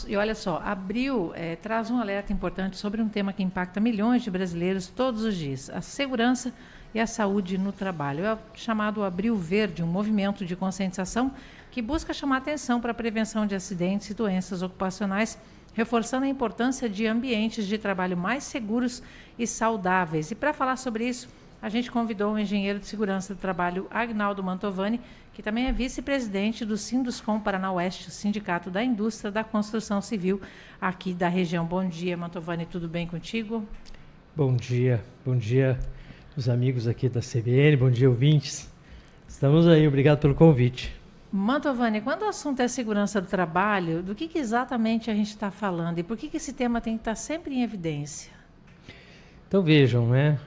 E olha só, abril traz um alerta importante sobre um tema que impacta milhões de brasileiros todos os dias: a segurança e a saúde no trabalho. É o chamado Abril Verde, um movimento de conscientização que busca chamar atenção para a prevenção de acidentes e doenças ocupacionais, reforçando a importância de ambientes de trabalho mais seguros e saudáveis. E para falar sobre isso, a gente convidou o engenheiro de segurança do trabalho, Agnaldo Mantovani, que também é vice-presidente do Sinduscom Paraná Oeste, o Sindicato da Indústria da Construção Civil aqui da região. Bom dia, Mantovani, tudo bem contigo? Bom dia os amigos aqui da CBN, bom dia, ouvintes. Estamos aí, obrigado pelo convite. Mantovani, quando o assunto é segurança do trabalho, do que exatamente a gente está falando e por que esse tema tem que estar sempre em evidência? Então vejam, né,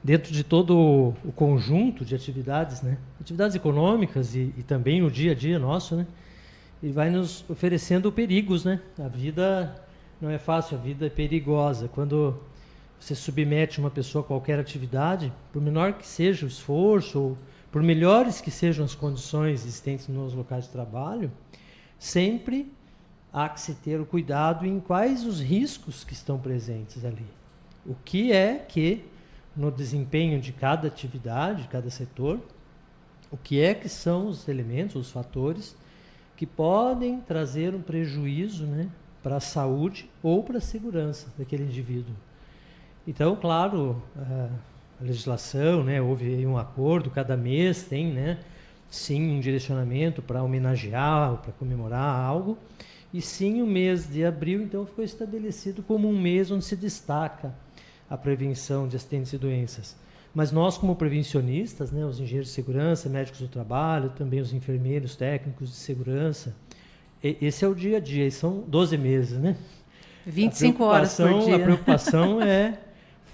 dentro de todo o conjunto de atividades, né, atividades econômicas e também o dia a dia nosso, né, ele vai nos oferecendo perigos, né, a vida não é fácil, a vida é perigosa. Quando você submete uma pessoa a qualquer atividade, por menor que seja o esforço, ou por melhores que sejam as condições existentes nos locais de trabalho, sempre há que se ter o cuidado em quais os riscos que estão presentes ali. O que é que, no desempenho de cada atividade, de cada setor, o que é que são os elementos, os fatores que podem trazer um prejuízo, né, para a saúde ou para a segurança daquele indivíduo. Então, claro, a legislação, né, houve aí um acordo, cada mês tem, né, sim, um direcionamento para homenagear, para comemorar algo, e sim, o mês de abril, então, ficou estabelecido como um mês onde se destaca a prevenção de acidentes e doenças. Mas nós, como prevencionistas, né, os engenheiros de segurança, médicos do trabalho, também os enfermeiros, técnicos de segurança, esse é o dia a dia, e são 12 meses, né? 25 horas por dia. A preocupação é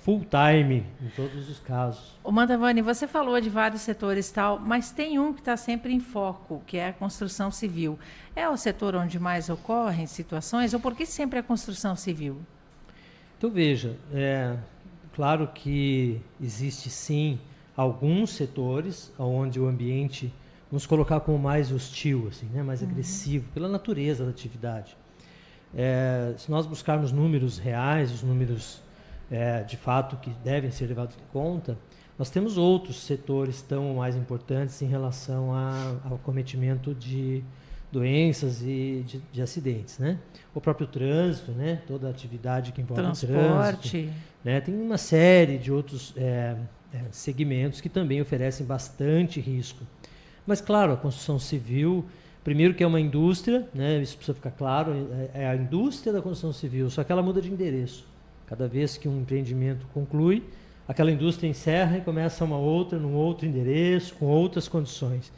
full time em todos os casos. Ô Mantovani, você falou de vários setores e tal, mas tem um que está sempre em foco, que é a construção civil. É o setor onde mais ocorrem situações, ou por que sempre a construção civil? Então veja, claro que existe sim alguns setores onde o ambiente, vamos colocar como mais hostil, assim, né, mais agressivo, pela natureza da atividade. Se nós buscarmos números reais, os números de fato que devem ser levados em conta, nós temos outros setores tão mais importantes em relação ao cometimento de doenças e de acidentes, né? O próprio trânsito, né? Toda a atividade que envolve transporte, né? Tem uma série de outros segmentos que também oferecem bastante risco. Mas, claro, a construção civil, primeiro que é uma indústria, né? Isso precisa ficar claro, é a indústria da construção civil, só que ela muda de endereço. Cada vez que um empreendimento conclui, aquela indústria encerra e começa uma outra, num outro endereço, com outras condições.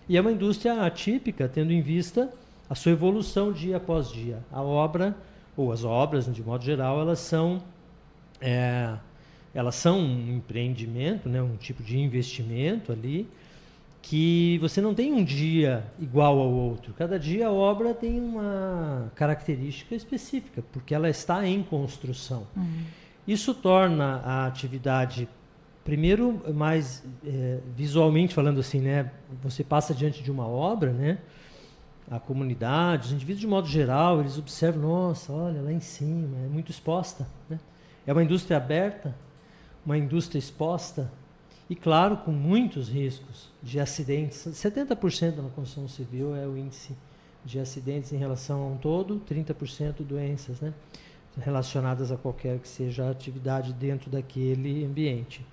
E é uma indústria atípica, tendo em vista a sua evolução dia após dia. A obra, ou as obras, de modo geral, elas são um empreendimento, né, um tipo de investimento ali, que você não tem um dia igual ao outro. Cada dia a obra tem uma característica específica, porque ela está em construção. Isso torna a atividade, primeiro, mais visualmente falando assim, né, você passa diante de uma obra, né, a comunidade, os indivíduos de modo geral, eles observam, nossa, olha, lá em cima, é muito exposta, né? É uma indústria aberta, uma indústria exposta, e claro, com muitos riscos de acidentes. 70% na construção civil é o índice de acidentes em relação a um todo, 30% doenças, né, relacionadas a qualquer que seja a atividade dentro daquele ambiente.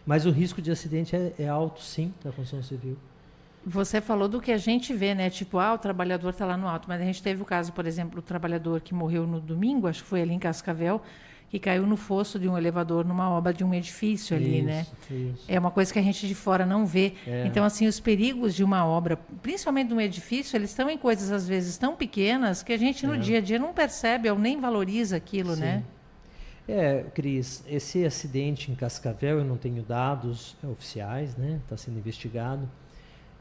Mas o risco de acidente é alto, sim, na construção civil. Você falou do que a gente vê, né? Tipo, o trabalhador está lá no alto, mas a gente teve o caso, por exemplo, do trabalhador que morreu no domingo, acho que foi ali em Cascavel, que caiu no fosso de um elevador numa obra de um edifício ali, né? Isso. É uma coisa que a gente de fora não vê. Então, assim, os perigos de uma obra, principalmente de um edifício, eles estão em coisas, às vezes, tão pequenas que a gente, no dia a dia, não percebe ou nem valoriza aquilo, sim, né? Cris, esse acidente em Cascavel, eu não tenho dados oficiais, né? Está sendo investigado,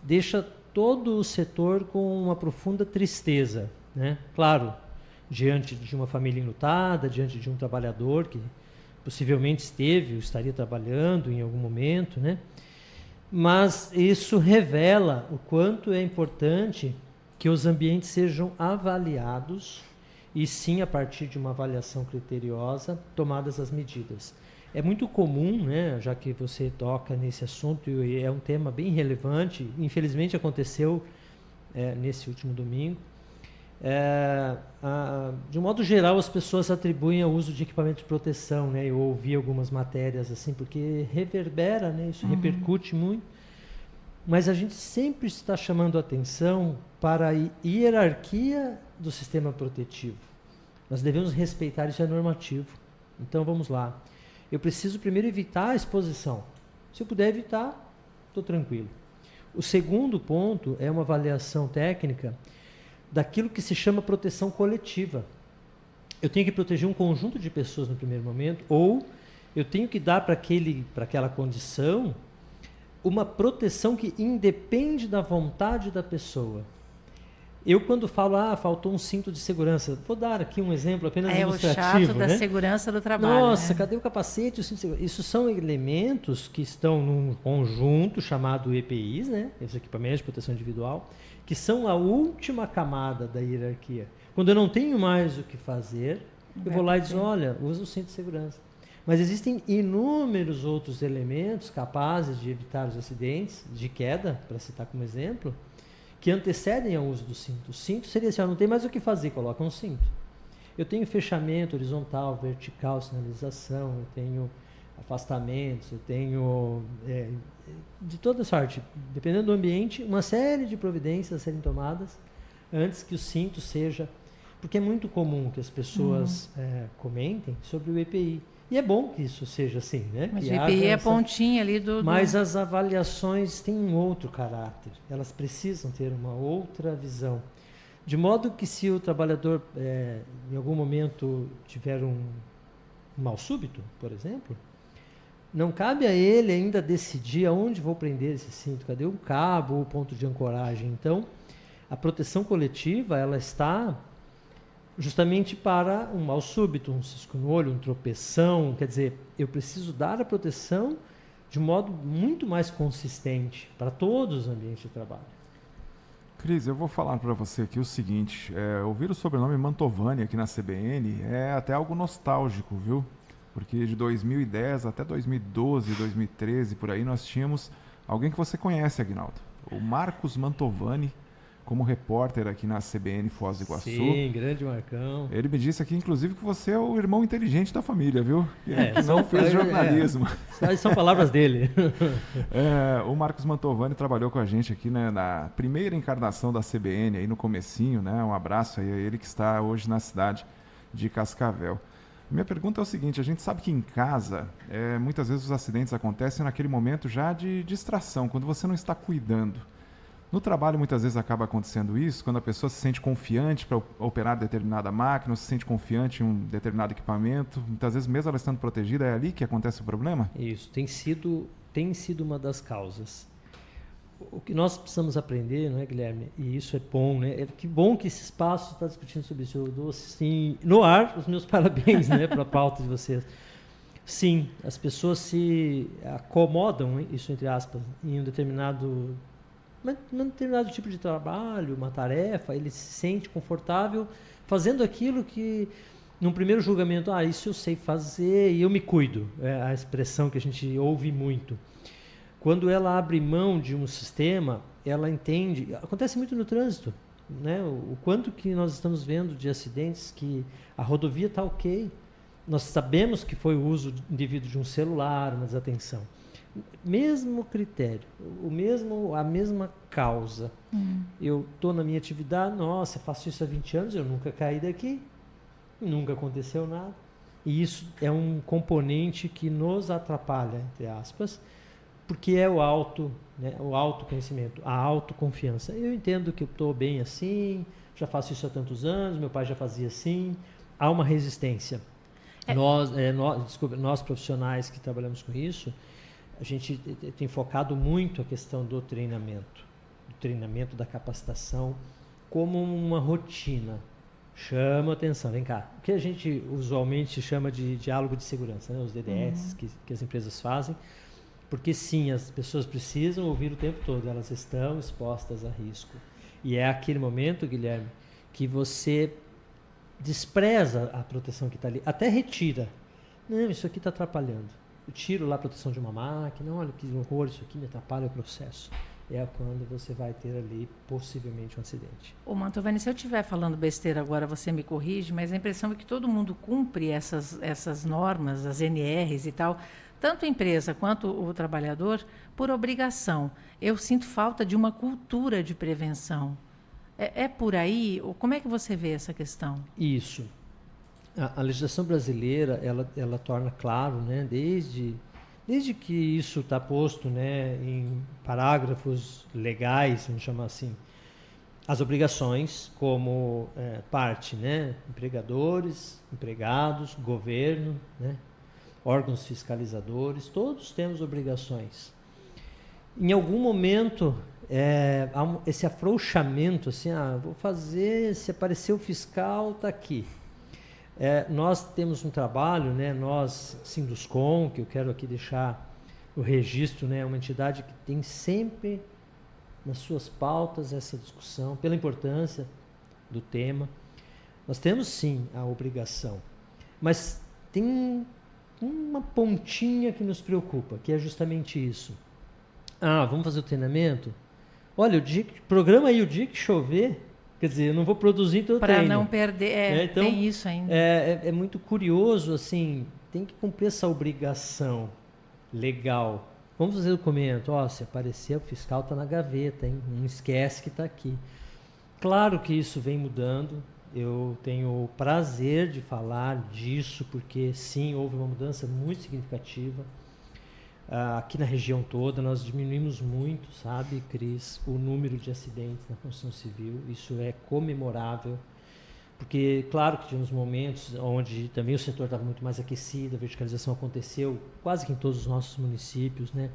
deixa todo o setor com uma profunda tristeza, né? Claro, diante de uma família enlutada, diante de um trabalhador que possivelmente esteve ou estaria trabalhando em algum momento, né? Mas isso revela o quanto é importante que os ambientes sejam avaliados e sim, a partir de uma avaliação criteriosa, tomadas as medidas. É muito comum, né, já que você toca nesse assunto, e é um tema bem relevante, infelizmente aconteceu nesse último domingo. De um modo geral, as pessoas atribuem ao uso de equipamento de proteção, né? Eu ouvi algumas matérias assim, porque reverbera, né? Isso repercute muito. Mas a gente sempre está chamando a atenção para a hierarquia do sistema protetivo. Nós devemos respeitar, isso é normativo. Então vamos lá. Eu preciso primeiro evitar a exposição. Se eu puder evitar, estou tranquilo. O segundo ponto é uma avaliação técnica daquilo que se chama proteção coletiva. Eu tenho que proteger um conjunto de pessoas no primeiro momento, ou eu tenho que dar para aquela condição uma proteção que independe da vontade da pessoa. Eu, quando falo, faltou um cinto de segurança, vou dar aqui um exemplo apenas ilustrativo. É o chato da segurança do trabalho. Nossa, cadê o capacete? O cinto de segurança? Isso são elementos que estão num conjunto chamado EPIs, né? Os equipamentos de proteção individual, que são a última camada da hierarquia. Quando eu não tenho mais o que fazer, eu vou lá e digo, olha, usa o cinto de segurança. Mas existem inúmeros outros elementos capazes de evitar os acidentes de queda, para citar como exemplo, que antecedem ao uso do cinto. O cinto seria assim, não tem mais o que fazer, coloca um cinto. Eu tenho fechamento horizontal, vertical, sinalização, eu tenho afastamentos, eu tenho de toda sorte, dependendo do ambiente, uma série de providências a serem tomadas antes que o cinto seja... Porque é muito comum que as pessoas comentem sobre o EPI. E é bom que isso seja assim, né? Mas o EPI é a pontinha ali do... Mas as avaliações têm um outro caráter. Elas precisam ter uma outra visão. De modo que se o trabalhador, em algum momento, tiver um mal súbito, por exemplo, não cabe a ele ainda decidir aonde vou prender esse cinto, cadê o cabo ou o ponto de ancoragem. Então, a proteção coletiva, ela está... justamente para um mal súbito, um cisco no olho, um tropeção. Quer dizer, eu preciso dar a proteção de um modo muito mais consistente para todos os ambientes de trabalho. Cris, eu vou falar para você aqui o seguinte, ouvir o sobrenome Mantovani aqui na CBN é até algo nostálgico, viu? Porque de 2010 até 2012, 2013, por aí, nós tínhamos alguém que você conhece, Aguinaldo, o Marcos Mantovani, como repórter aqui na CBN Foz do Iguaçu. Sim, grande Marcão. Ele me disse aqui, inclusive, que você é o irmão inteligente da família, viu? Que não fez jornalismo. São palavras dele. O Marcos Mantovani trabalhou com a gente aqui, né, na primeira encarnação da CBN, aí no comecinho, né? Um abraço aí a ele que está hoje na cidade de Cascavel. Minha pergunta é o seguinte, a gente sabe que em casa, muitas vezes os acidentes acontecem naquele momento já de distração, quando você não está cuidando. No trabalho, muitas vezes acaba acontecendo isso, quando a pessoa se sente confiante para operar determinada máquina, ou se sente confiante em um determinado equipamento, muitas vezes, mesmo ela estando protegida, é ali que acontece o problema? Isso, tem sido uma das causas. O que nós precisamos aprender, não é, Guilherme? E isso é bom, né? Que bom que esse espaço está discutindo sobre isso. Eu dou, sim, no ar, os meus parabéns, né, para a pauta de vocês. Sim, as pessoas se acomodam, isso entre aspas, em um determinado tipo de trabalho, uma tarefa, ele se sente confortável fazendo aquilo que, num primeiro julgamento, isso eu sei fazer e eu me cuido. É a expressão que a gente ouve muito. Quando ela abre mão de um sistema, ela entende... Acontece muito no trânsito, né? O quanto que nós estamos vendo de acidentes que a rodovia está ok. Nós sabemos que foi o uso indevido de um celular, uma desatenção. Mesmo critério, a mesma causa. Eu estou na minha atividade, nossa, faço isso há 20 anos, eu nunca caí daqui, nunca aconteceu nada. E isso é um componente que nos atrapalha, entre aspas, porque é o autoconhecimento, a autoconfiança. Eu entendo que eu estou bem assim, já faço isso há tantos anos, meu pai já fazia assim, há uma resistência. Nós profissionais que trabalhamos com isso, a gente tem focado muito a questão do treinamento da capacitação como uma rotina. Chama atenção, vem cá. O que a gente usualmente chama de diálogo de segurança, né? Os DDS que as empresas fazem, porque sim, as pessoas precisam ouvir o tempo todo, elas estão expostas a risco. E é aquele momento, Guilherme, que você despreza a proteção que está ali, até retira. Não, isso aqui está atrapalhando. Eu tiro lá a proteção de uma máquina, olha que horror, isso aqui me atrapalha o processo. É quando você vai ter ali possivelmente um acidente. Ô Mantovani, se eu estiver falando besteira agora, você me corrige, mas a impressão é que todo mundo cumpre essas normas, as NRs e tal, tanto a empresa quanto o trabalhador, por obrigação. Eu sinto falta de uma cultura de prevenção. É por aí? Como é que você vê essa questão? Isso. A legislação brasileira, ela torna claro, né, desde que isso está posto, né, em parágrafos legais, vamos chamar assim, as obrigações como parte, né, empregadores, empregados, governo, né, órgãos fiscalizadores, todos temos obrigações. Em algum momento, há esse afrouxamento, assim, vou fazer, se aparecer o fiscal, está aqui. Nós temos um trabalho, né, nós, Sinduscom, que eu quero aqui deixar o registro, né, uma entidade que tem sempre nas suas pautas essa discussão, pela importância do tema. Nós temos sim a obrigação, mas tem uma pontinha que nos preocupa, que é justamente isso. Vamos fazer o treinamento? Olha, programa aí o dia que chover. Quer dizer, eu não vou produzir todo o treino. Para não perder, então, tem isso ainda. É muito curioso, assim, tem que cumprir essa obrigação legal. Vamos fazer o documento. Se aparecer o fiscal está na gaveta, hein? Não esquece que está aqui. Claro que isso vem mudando. Eu tenho o prazer de falar disso, porque sim, houve uma mudança muito significativa. Aqui na região toda, nós diminuímos muito, sabe, Cris, o número de acidentes na construção civil. Isso é comemorável, porque, claro que tivemos momentos onde também o setor estava muito mais aquecido, a verticalização aconteceu quase que em todos os nossos municípios, né?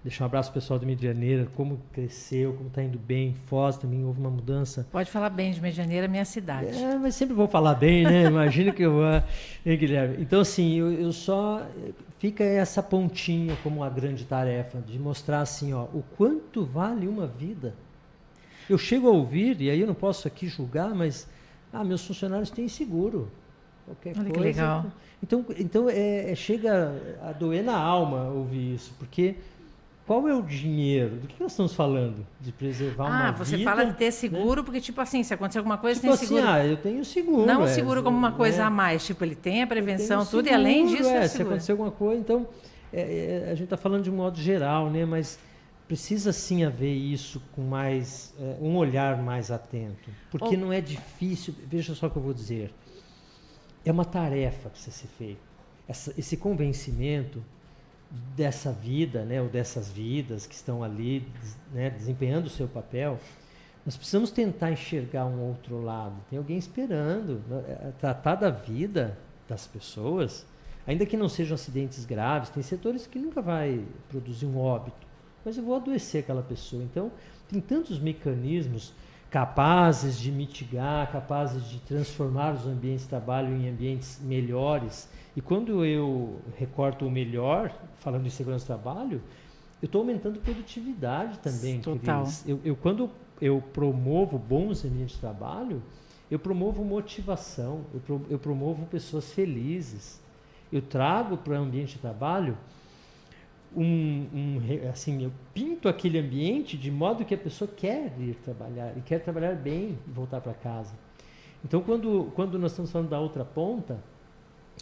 Deixar um abraço pro pessoal de Medianeira, como cresceu, como está indo bem. Foz também houve uma mudança. Pode falar bem de Medianeira, minha cidade. Mas sempre vou falar bem, né? Imagina que eu vou, hein, Guilherme? Então, assim, eu só... Fica essa pontinha como uma grande tarefa, de mostrar assim, o quanto vale uma vida. Eu chego a ouvir, e aí eu não posso aqui julgar, mas meus funcionários têm seguro. Qualquer Olha coisa. que legal. Então chega a doer na alma ouvir isso, porque qual é o dinheiro? Do que nós estamos falando? De preservar uma vida? Você fala de ter seguro, né? Porque, tipo assim, se acontecer alguma coisa, tem seguro. Eu tenho seguro. Não o seguro como uma coisa a mais. Tipo, ele tem a prevenção, tudo, seguro, e além disso se acontecer alguma coisa, então, a gente está falando de um modo geral, né? Mas precisa sim haver isso com mais, um olhar mais atento. Porque não é difícil, veja só o que eu vou dizer. É uma tarefa que precisa ser feita. Esse convencimento dessa vida, né, ou dessas vidas que estão ali, né, desempenhando o seu papel, nós precisamos tentar enxergar um outro lado. Tem alguém esperando, tratar da vida das pessoas, ainda que não sejam acidentes graves. Tem setores que nunca vai produzir um óbito, mas eu vou adoecer aquela pessoa. Então, tem tantos mecanismos capazes de mitigar, capazes de transformar os ambientes de trabalho em ambientes melhores. E quando eu recorto o melhor, falando em segurança do trabalho, eu estou aumentando produtividade também. Total. Quando eu promovo bons ambientes de trabalho, eu promovo motivação, eu promovo pessoas felizes. Eu trago para o ambiente de trabalho assim, eu pinto aquele ambiente de modo que a pessoa quer ir trabalhar e quer trabalhar bem e voltar para casa. Então, quando nós estamos falando da outra ponta,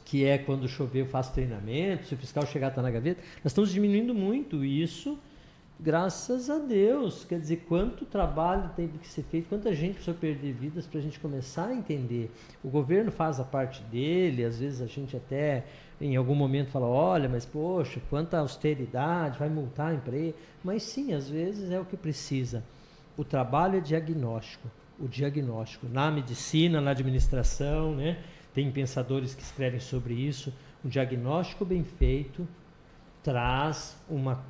que é quando chover eu faço treinamento, se o fiscal chegar está na gaveta, nós estamos diminuindo muito isso, graças a Deus. Quer dizer, quanto trabalho tem que ser feito, quanta gente precisa perder vidas para a gente começar a entender. O governo faz a parte dele, às vezes a gente até em algum momento fala, olha, mas poxa, quanta austeridade, vai multar a empresa. Mas sim, às vezes é o que precisa. O trabalho é diagnóstico, na medicina, na administração, né? Tem pensadores que escrevem sobre isso. Um diagnóstico bem feito traz uma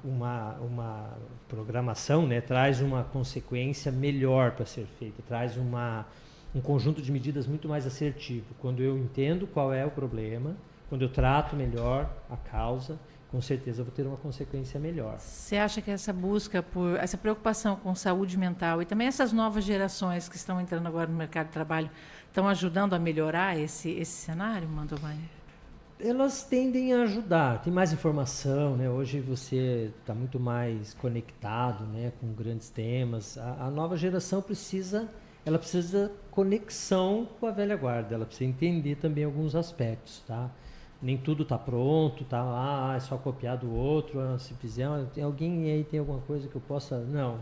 programação, né? Traz uma consequência melhor para ser feita, traz um conjunto de medidas muito mais assertivo. Quando eu entendo qual é o problema, quando eu trato melhor a causa, com certeza eu vou ter uma consequência melhor. Você acha que essa busca por essa preocupação com saúde mental e também essas novas gerações que estão entrando agora no mercado de trabalho estão ajudando a melhorar esse cenário, Mantovani? Elas tendem a ajudar, tem mais informação, né? Hoje você está muito mais conectado, né, com grandes temas. A nova geração precisa conexão com a velha guarda, ela precisa entender também alguns aspectos, tá? Nem tudo está pronto, tá? É só copiar do outro, se fizer, tem alguém aí, tem alguma coisa que eu possa... Não,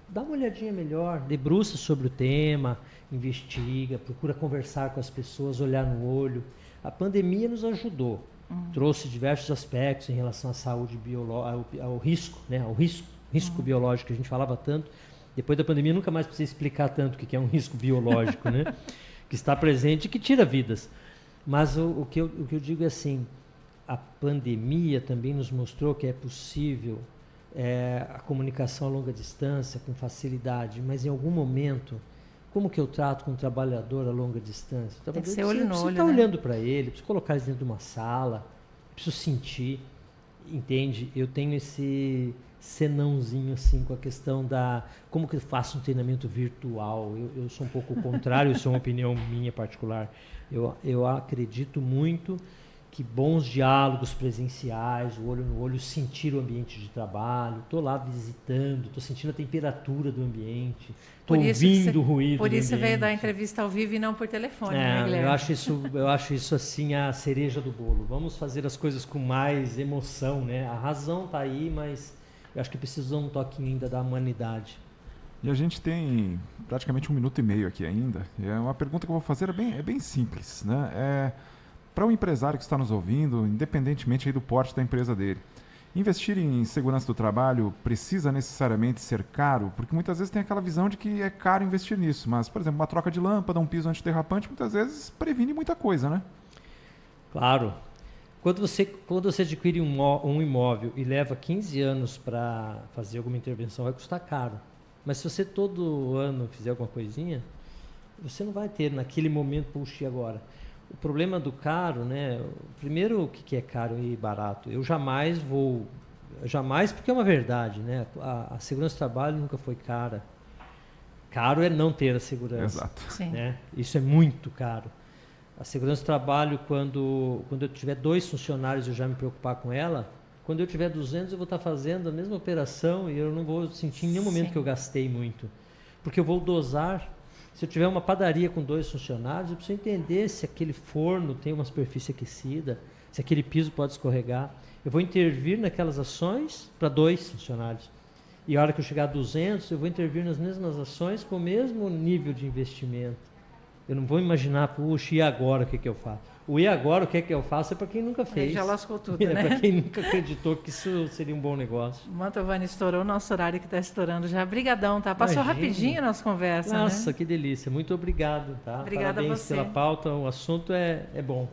dá uma olhadinha melhor, debruça sobre o tema, investiga, procura conversar com as pessoas, olhar no olho. A pandemia nos ajudou, trouxe diversos aspectos em relação à saúde biológica, ao risco, né? Ao risco biológico que a gente falava tanto. Depois da pandemia nunca mais precisa explicar tanto o que é um risco biológico, né? Que está presente e que tira vidas. Mas o que eu digo é assim, a pandemia também nos mostrou que é possível a comunicação a longa distância com facilidade, mas em algum momento, como que eu trato com um trabalhador a longa distância? Tem que ser olho no olho, estar né? olhando para ele, preciso colocar ele dentro de uma sala, preciso sentir, entende? Eu tenho esse senãozinho assim com a questão da como que eu faço um treinamento virtual. Eu sou um pouco o contrário, isso é uma opinião minha particular. Eu acredito muito que bons diálogos presenciais, o olho no olho, sentir o ambiente de trabalho, estou lá visitando, estou sentindo a temperatura do ambiente, estou ouvindo o ruído do ambiente. Por isso você veio dar entrevista ao vivo e não por telefone, né, Guilherme? Eu acho isso assim a cereja do bolo. Vamos fazer as coisas com mais emoção, né? A razão está aí, mas eu acho que precisa um toquinho ainda da humanidade. E a gente tem praticamente 1 minuto e meio aqui ainda. E uma pergunta que eu vou fazer é bem simples, né? Para um empresário que está nos ouvindo, independentemente aí do porte da empresa dele, investir em segurança do trabalho precisa necessariamente ser caro? Porque muitas vezes tem aquela visão de que é caro investir nisso. Mas, por exemplo, uma troca de lâmpada, um piso antiderrapante, muitas vezes previne muita coisa, né? Claro. Quando você adquire um imóvel e leva 15 anos para fazer alguma intervenção, vai custar caro. Mas se você todo ano fizer alguma coisinha, você não vai ter naquele momento, puxa, agora. O problema do caro, né? Primeiro, o que é caro e barato? Eu jamais, porque é uma verdade, né? A segurança do trabalho nunca foi cara. Caro é não ter a segurança. Exato. Sim. Né? Isso é muito caro. A segurança do trabalho, quando eu tiver 2 funcionários, eu já me preocupar com ela. Quando eu tiver 200, eu vou estar fazendo a mesma operação e eu não vou sentir em nenhum momento que eu gastei muito. Porque eu vou dosar. Se eu tiver uma padaria com 2 funcionários, eu preciso entender se aquele forno tem uma superfície aquecida, se aquele piso pode escorregar. Eu vou intervir naquelas ações para 2 funcionários. E a hora que eu chegar a 200, eu vou intervir nas mesmas ações com o mesmo nível de investimento. Eu não vou imaginar, puxa, e agora o que eu faço? O e agora o que eu faço é para quem nunca fez. Já lascou tudo, né? Para quem nunca acreditou que isso seria um bom negócio. Mantovani, estourou o nosso horário que está estourando já. Brigadão, tá? Passou rapidinho a nossa conversa, Nossa, né? que delícia. Muito obrigado, tá? Obrigada Parabéns a você. pela pauta. O assunto é bom.